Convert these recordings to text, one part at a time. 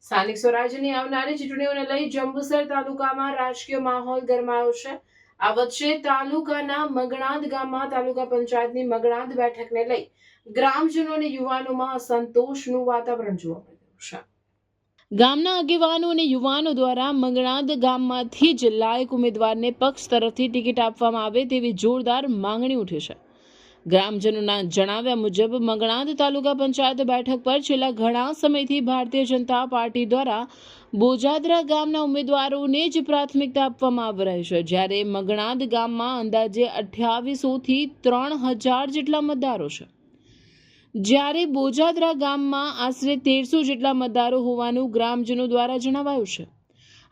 સ્થાનિક સ્વરાજ્યની આવનારી ચૂંટણીઓને લઈ જંબુસર તાલુકામાં રાજકીય માહોલ ગરમાયો છે। આ વચ્ચે તાલુકાના મગણાદ ગામમાં તાલુકા પંચાયતની મગણાદ બેઠકને લઈ ગ્રામજનો અને યુવાનોમાં અસંતોષનું વાતાવરણ જોવા મળ્યું છે। ગામના આગેવાનો અને યુવાનો દ્વારા મગણાદ ગામમાંથી જ લાયક ઉમેદવારને પક્ષ તરફથી ટિકિટ આપવામાં આવે તેવી જોરદાર માંગણી ઉઠી છે। ગ્રામજનોના જણાવ્યા મુજબ મગણાદ તાલુકા પંચાયત બેઠક પર છેલ્લા ઘણા સમયથી ભારતીય જનતા પાર્ટી દ્વારા બોજાદરા ગામના ઉમેદવારોને જ પ્રાથમિકતા આપવામાં આવી રહી છે, જ્યારે મગણાદ ગામમાં અંદાજે 2800 થી 3000 જેટલા મતદારો છે, જ્યારે બોજાદરા ગામમાં આશરે 1300 જેટલા મતદારો હોવાનું ગ્રામજનો દ્વારા જણાવાયું છે।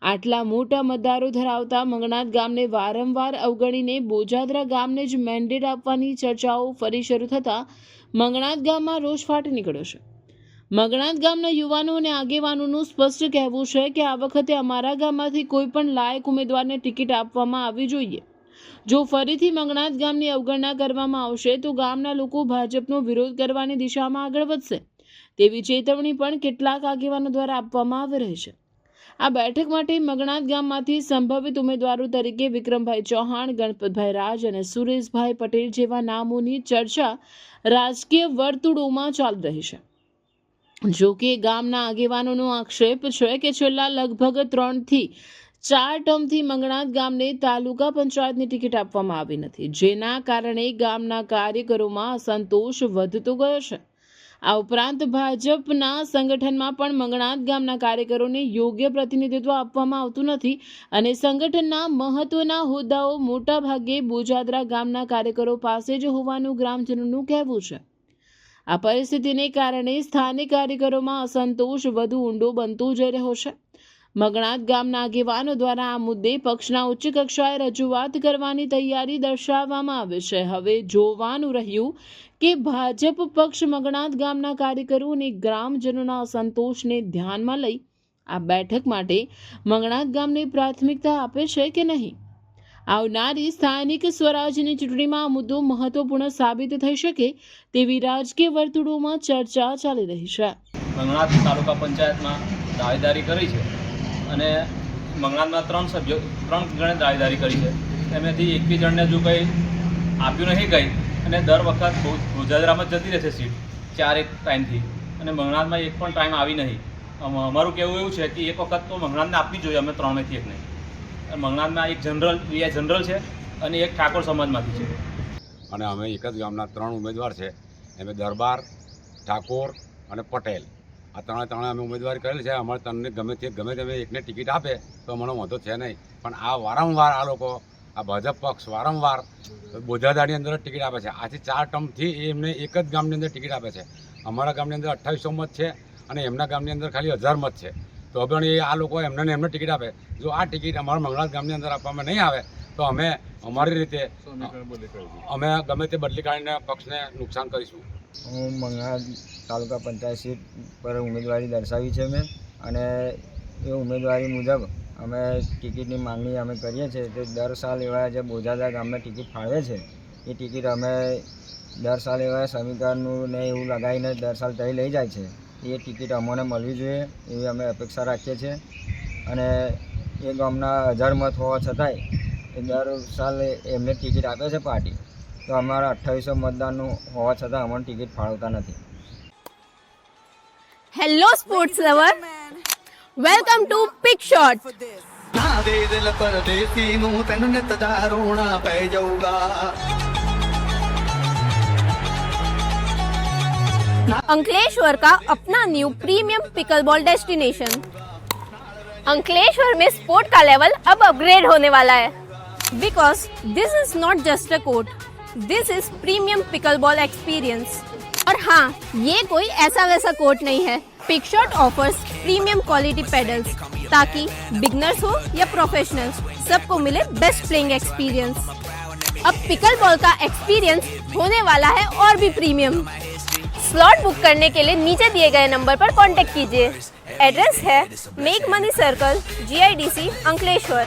આટલા મોટા મતદારો ધરાવતા મગણાદ ગામને વારંવાર અવગણીને બોજાદરા ગામને જ મેન્ડેટ આપવાની ચર્ચાઓ ફરી શરૂ થતાં મગણાદ ગામમાં રોષ ફાટી નીકળ્યો છે। મગણાદ ગામના યુવાનો અને આગેવાનોનું સ્પષ્ટ કહેવું છે કે આ વખતે અમારા ગામમાંથી કોઈ પણ લાયક ઉમેદવારને ટિકિટ આપવામાં આવવી જોઈએ। જો ફરીથી મગણાદ ગામની અવગણના કરવામાં આવશે તો ગામના લોકો ભાજપનો વિરોધ કરવાની દિશામાં આગળ વધશે તેવી ચેતવણી પણ કેટલાક આગેવાનો દ્વારા આપવામાં આવી રહી છે। આ બેઠક માટે મગણાદ ગામમાંથી સંભવિત ઉમેદવારો તરીકે વિક્રમભાઈ ચૌહાણ, ગણપતભાઈ રાજ અને સુરેશભાઈ પટેલ જેવા નામોની ચર્ચા રાજકીય વર્તુળોમાં ચાલી રહી છે। જો કે ગામના આગેવાનોનો આક્ષેપ છે કે છેલ્લા લગભગ 3 થી 4 ટર્મથી મગણાદ ગામને તાલુકા પંચાયતની ટિકિટ આપવામાં આવી નથી, જેના કારણે ગામના કાર્યકરોમાં અસંતોષ વધતો ગયો છે। આ ઉપરાંત ભાજપના સંગઠનમાં પણ મગણાદ ગામના કાર્યકરોને યોગ્ય પ્રતિનિધિત્વ આપવામાં આવતું નથી અને સંગઠનના મહત્વના હોદ્દાઓ મોટા ભાગે બોજાદરા ગામના કાર્યકરો પાસે જ હોવાનું ગ્રામજનોનું કહેવું છે। આ પરિસ્થિતિને કારણે સ્થાનિક કાર્યકરોમાં અસંતોષ વધુ ઊંડો બનતો જઈ રહ્યો છે। મગણાદ ગામના આગેવાનો દ્વારા આ મુદ્દે પક્ષના ઉચ્ચ કક્ષાએ રજૂઆત કરવાની તૈયારી દર્શાવવામાં આવે છે। હવે જોવાનું રહ્યું કે ભાજપ પક્ષ મગણાદ ગામના કાર્યકરો અને ગ્રામજનોના અસંતોષને ધ્યાનમાં લઈ આ બેઠક માટે મગણાદ ગામને પ્રાથમિકતા આપે છે કે નહીં। આવનારી સ્થાનિક સ્વરાજ્યની ચૂંટણીમાં આ મુદ્દો મહત્વપૂર્ણ સાબિત થઈ શકે તેવી રાજકીય વર્તુળોમાં ચર્ચા ચાલી રહી છે। મગણાદ તાલુકા પંચાયતમાં દાવેદારી કરી છે અને મગણાદના 3 જણે દાવેદારી કરી છે, એમાંથી એક બી જણને જો કંઈ આપ્યું નહીં કંઈ અને દર વખત બોજાદરામાં જતી રહેશે સીટ 4 ટાઈમથી અને મગણાદમાં એક પણ ટાઈમ આવી નહીં। અમારું કહેવું એવું છે કે એક વખત તો મગણાદને આપવી જોઈએ, અમે 3 માંથી એકને। મગણાદમાં એક જનરલ છે અને એક ઠાકોર સમાજમાંથી છે અને અમે એક જ ગામના 3 ઉમેદવાર છે, એમ દરબાર, ઠાકોર અને પટેલ। આ ત્રણે અમે ઉમેદવારી કરેલ છે। અમારે તમને ગમે તે એકને ટિકિટ આપે તો મને વાંધો છે નહીં, પણ આ વારંવાર આ લોકો આ ભાજપ પક્ષ વારંવાર બોજાદારની અંદર ટિકિટ આપે છે। આથી 4 ટર્મથી એમને એક જ ગામની અંદર ટિકિટ આપે છે। અમારા ગામની અંદર 2800 મત છે અને એમના ગામની અંદર ખાલી 1000 મત છે, તો પણ આ લોકો એમને ટિકિટ આપે। જો આ ટિકિટ અમારા મગણાદ ગામની અંદર આપવામાં નહીં આવે તો અમે અમારી રીતે અમે ગમે તે બદલી કાઢીને પક્ષને નુકસાન કરીશું। હું મગણાદ તાલુકા પંચાયત સીટ પર ઉમેદવારી દર્શાવી છે મેં, અને એ ઉમેદવારી મુજબ અમે ટિકિટની માંગણી અમે કરીએ છીએ। તો દર સાલ એવા જે બોજાદરા ગામને ટિકિટ ફાળવે છે એ ટિકિટ અમે દર સાલ એવા સમીકરણનું ને એવું લગાવીને દર સાલ તઈ લઈ જાય છે। એ ટિકિટ અમને મળવી જોઈએ એવી અમે અપેક્ષા રાખીએ છીએ। અને એ ગામના 1000 મત હોવા છતાંય એ દર સાલ એમને ટિકિટ આપે છે પાર્ટી, તો અમારા 2800 મતદાનનું હોવા છતાં અમને ટિકિટ ફાળવતા નથી। Hello sports lover, welcome to pick shot. Ankleshwar का अपना new premium pickleball destination. Ankleshwar में स्पोर्ट का लेवल अब अपग्रेड होने वाला है, because this is not just a court, this is premium pickleball experience. और हाँ, ये कोई ऐसा वैसा कोर्ट नहीं है। Pick shot offers premium quality paddles ताकि बिगनर्स हो या प्रोफेशनल्स सबको मिले बेस्ट प्लेइंग एक्सपीरियंस। अब पिकल बॉल का एक्सपीरियंस होने वाला है और भी प्रीमियम। स्लॉट बुक करने के लिए नीचे दिए गए नंबर पर कांटेक्ट कीजिए। एड्रेस है make money circle, GIDC, Ankleshwar.